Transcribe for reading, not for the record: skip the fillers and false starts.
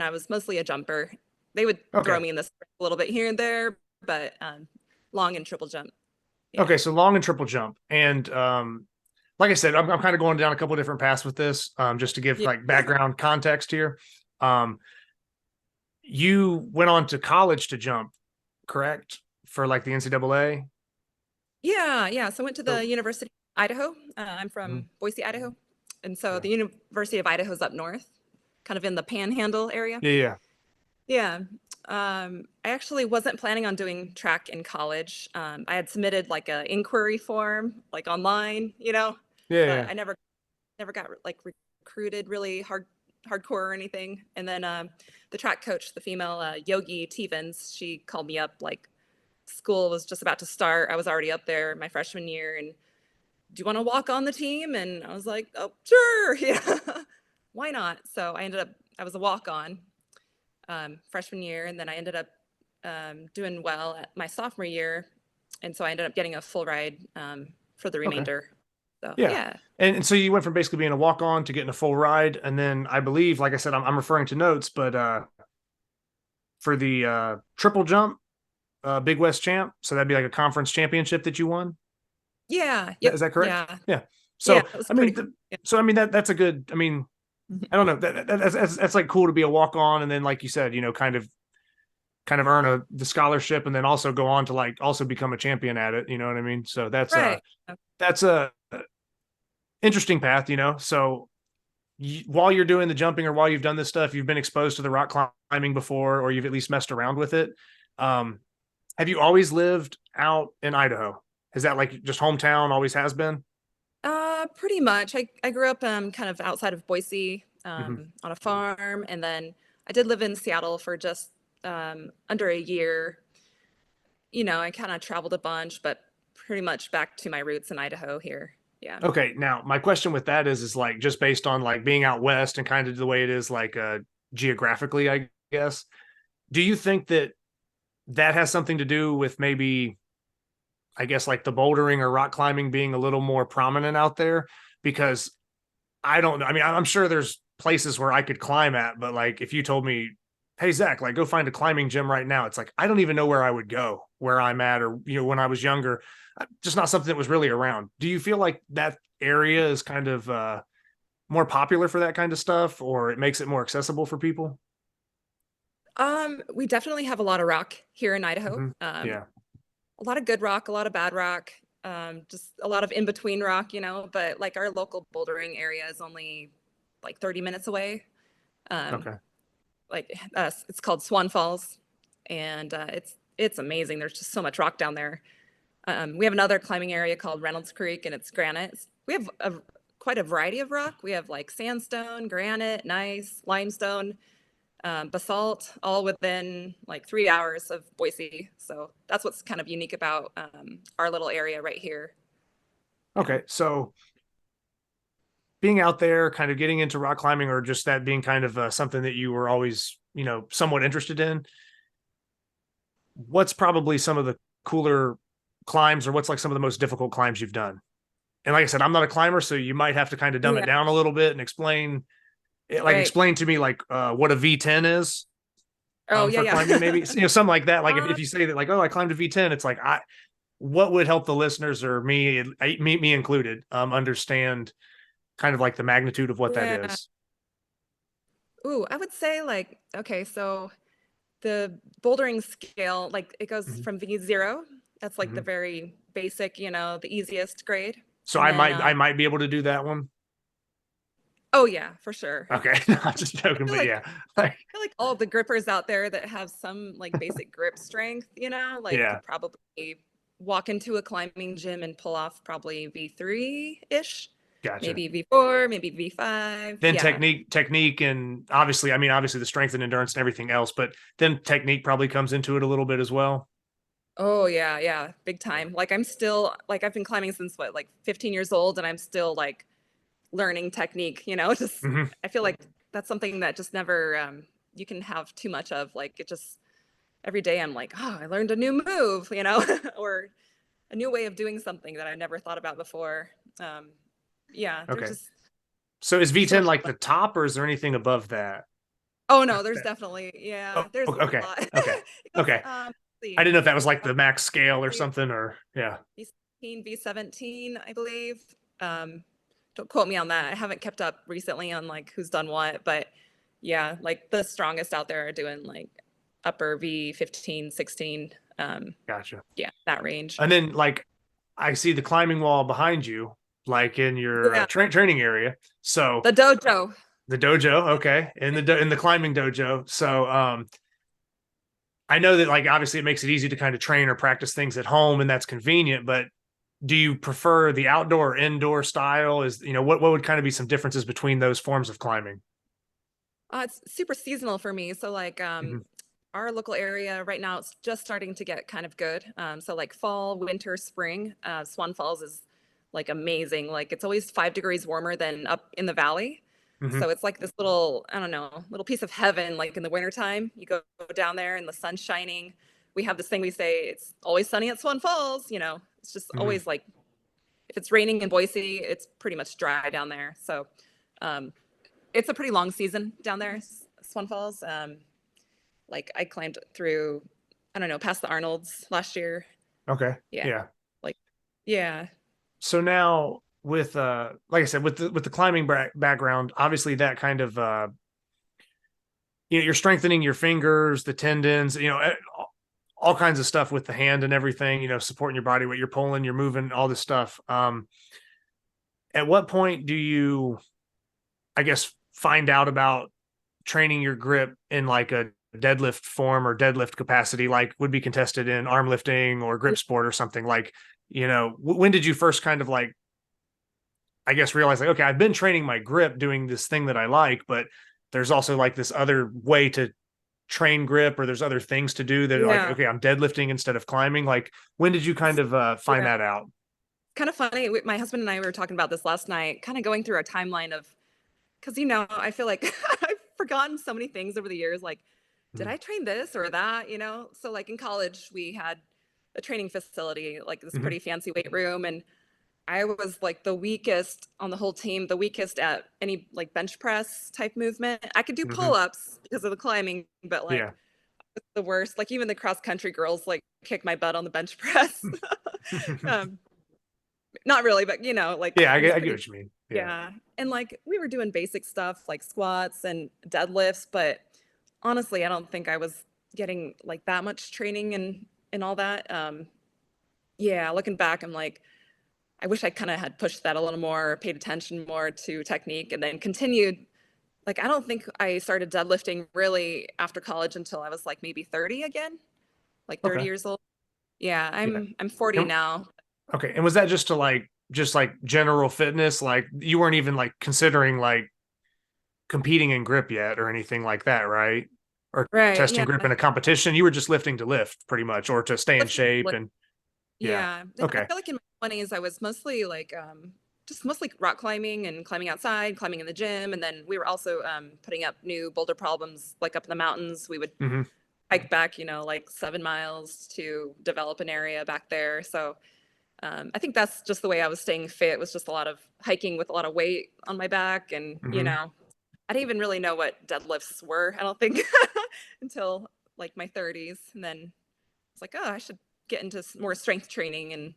and I was mostly a jumper. They would throw Okay. me in the sprint a little bit here and there, but long and triple jump. Yeah. Okay. So long and triple jump. And like I said, I'm kind of going down a couple of different paths with this, just to give Yeah. like background context here. Um, you went on to college to jump, correct? For like the NCAA. Yeah, yeah. So I went to the So, University of Idaho. I'm mhm, from Boise, Idaho. And so yeah. the University of Idaho is up north, kind of in the Panhandle area. Yeah. Yeah. Yeah. I actually wasn't planning on doing track in college. I had submitted like a inquiry form, like online, Yeah. but Yeah. I never got like recruited really hardcore or anything. And then the track coach, the female Yogi Tevens, she called me up like school was just about to start. I was already up there my freshman year, and do you want to walk on the team? And I was like, oh, sure, yeah, why not? So I was a walk on freshman year, and then I ended up doing well at my sophomore year, and so I ended up getting a full ride for the Okay. remainder. So Yeah. yeah, And so you went from basically being a walk on to getting a full ride. And then I believe, like I said, I'm referring to notes, but for the triple jump, Big West champ. So that'd be like a conference championship that you won. yeah, Is yep, that correct? yeah, Yeah. yeah. So, It was I mean, pretty. Yeah. that's a good, I mean, I don't know. That's like cool to be a walk on. And then, like you said, kind of earn the scholarship and then also go on to like also become a champion at it. You know what I mean? So Right. that's a interesting path, So while you're doing the jumping or while you've done this stuff, you've been exposed to the rock climbing before, or you've at least messed around with it. Um, have you always lived out in Idaho? Is that like just hometown? Always has been? Pretty much. I grew up kind of outside of Boise Mm-hmm. on a farm, and then I did live in Seattle for just under a year. I kind of traveled a bunch, but pretty much back to my roots in Idaho here. Yeah. Okay, now my question with that is like just based on like being out west and kind of the way it is like geographically, I guess. Do you think that that has something to do with maybe I guess like the bouldering or rock climbing being a little more prominent out there? Because I don't know. I mean, I'm sure there's places where I could climb at, but like if you told me, hey Zach, like go find a climbing gym right now, it's like I don't even know where I would go where I'm at, or when I was younger, just not something that was really around. Do you feel like that area is kind of more popular for that kind of stuff, or it makes it more accessible for people? We definitely have a lot of rock here in Idaho. Mm-hmm. Yeah. A lot of good rock, a lot of bad rock, just a lot of in between rock, but like our local bouldering area is only like 30 minutes away. Um, Okay. it's called Swan Falls, and it's amazing. There's just so much rock down there. We have another climbing area called Reynolds Creek, and it's granite. We have quite a variety of rock. We have like sandstone, granite, gneiss, limestone, basalt, all within like 3 hours of Boise. So that's what's kind of unique about our little area right here. Yeah. Okay. So being out there, kind of getting into rock climbing, or just that being kind of something that you were always, somewhat interested in, what's probably some of the cooler climbs, or what's like some of the most difficult climbs you've done? And like I said, I'm not a climber, so you might have to kind of dumb it Yeah. down a little bit and Right. explain to me like what a V10 is Oh, yeah, for climbing, yeah. maybe something like that. Like uh, if you say that like, oh, I climbed a V10, it's like what would help the listeners or me included understand kind of like the magnitude of what that yeah. is. Ooh, I would say like, okay, so the bouldering scale, like it goes Mm-hmm. from V0. That's like the Mm-hmm. very basic, the easiest grade. So And then, I might be able to do that one. oh yeah, for sure. Okay, not just joking, feel but like yeah, like I feel like all of the grippers out there that have some like basic grip strength, like yeah, could probably walk into a climbing gym and pull off probably V3-ish, gotcha. maybe V4, maybe V5. Then Yeah. technique, and obviously, I mean, obviously the strength and endurance and everything else, but then technique probably comes into it a little bit as well. Oh yeah, yeah, big Yeah. time. Like I'm still like I've been climbing since what, like 15 years old, and I'm still like learning technique, just Mm-hmm. I feel like that's something that just never you can have too much of. Like it just every day I'm like, oh, I learned a new move, or a new way of doing something that I never thought about before. Um, yeah, there's Okay. just So is so V10 much like fun. the top, or is there anything above that? Oh no, there's definitely, yeah, Oh, there's a okay, lot. okay, It goes, okay. let's I see, didn't know if that was like the max scale or something, or yeah. V16, V17, I believe. Um, don't quote me on that. I haven't kept up recently on like who's done what, but yeah, like the strongest out there are doing like upper V15, 16. Gotcha. Yeah, that range. And then like I see the climbing wall behind you, like in your Yeah, training area. So the dojo. the dojo, okay, in the climbing dojo. So I know that like obviously it makes it easy to kind of train or practice things at home, and that's convenient. But do you prefer the outdoor or indoor style? Is what would kind of be some differences between those forms of climbing? It's super seasonal for me. So like Hmm. our local area right now, it's just starting to get kind of good. So like fall, winter, spring, Swan Falls is like amazing. Like it's always 5 degrees warmer than up in the valley. Hmm. So it's like this little, I don't know, little piece of heaven. Like in the wintertime, you go down there and the sun's shining. We have this thing we say, it's always sunny at Swan Falls. It's just Hmm. always like, if it's raining in Boise, it's pretty much dry down there. So um, it's a pretty long season down there, Swan Falls. Like I climbed through, I don't know, past the Arnolds last year. Okay. Yeah. Yeah. Like, yeah. So now with like I said, with the climbing background, obviously that kind of you're strengthening your fingers, the tendons, all kinds of stuff with the hand and everything, supporting your body weight, you're pulling, you're moving, all this stuff. At what point do you, I guess, find out about training your grip in like a deadlift form or deadlift capacity, like would be contested in arm lifting or grip sport or something like, when did you first kind of like, I guess, realize like, okay, I've been training my grip doing this thing that I like, but there's also like this other way to train grip, or there's other things to do that are like, Yeah. okay, I'm deadlifting instead of climbing. Like, when did you kind of find Yeah. that out? Kind of funny. My husband and I were talking about this last night, kind of going through our timeline of, because, I feel like I've forgotten so many things over the years. Like, did Mm-hmm. I train this or that? So, like in college, we had a training facility, like this Mm-hmm. pretty fancy weight room. And I was like the weakest on the whole team, the weakest at any like bench press type movement. I could do Mm-hmm. pull ups because of the climbing, but Yeah. like the worst. Like even the cross country girls like kick my butt on the bench press. um, Not really, but like Yeah, it was I get pretty, what you mean. Yeah. yeah. And like we were doing basic stuff like squats and deadlifts, but honestly, I don't think I was getting like that much training and all that. Yeah, looking back, I'm like, I wish I kind of had pushed that a little more, paid attention more to technique, and then continued. Like, I don't think I started deadlifting really after college until I was like maybe 30 again, like 30 Okay. years old. Yeah, Yeah. I'm 40 And, now. okay. And was that just to like, just like general fitness? Like you weren't even like considering like competing in grip yet or anything like that, right? Or Right. testing Yeah. grip in a competition. You were just lifting to lift pretty much, or to stay in shape. And yeah. Yeah. And I Okay. feel like in my 20s, I was mostly like just mostly rock climbing and climbing outside, climbing in the gym. And then we were also putting up new boulder problems like up in the mountains. We would Hmm. hike back, like 7 miles to develop an area back there. So I think that's just the way I was staying fit, was just a lot of hiking with a lot of weight on my back. And, Hmm. I didn't even really know what deadlifts were, I don't think, until like my 30s. And then it's like, oh, I should get into more strength training. And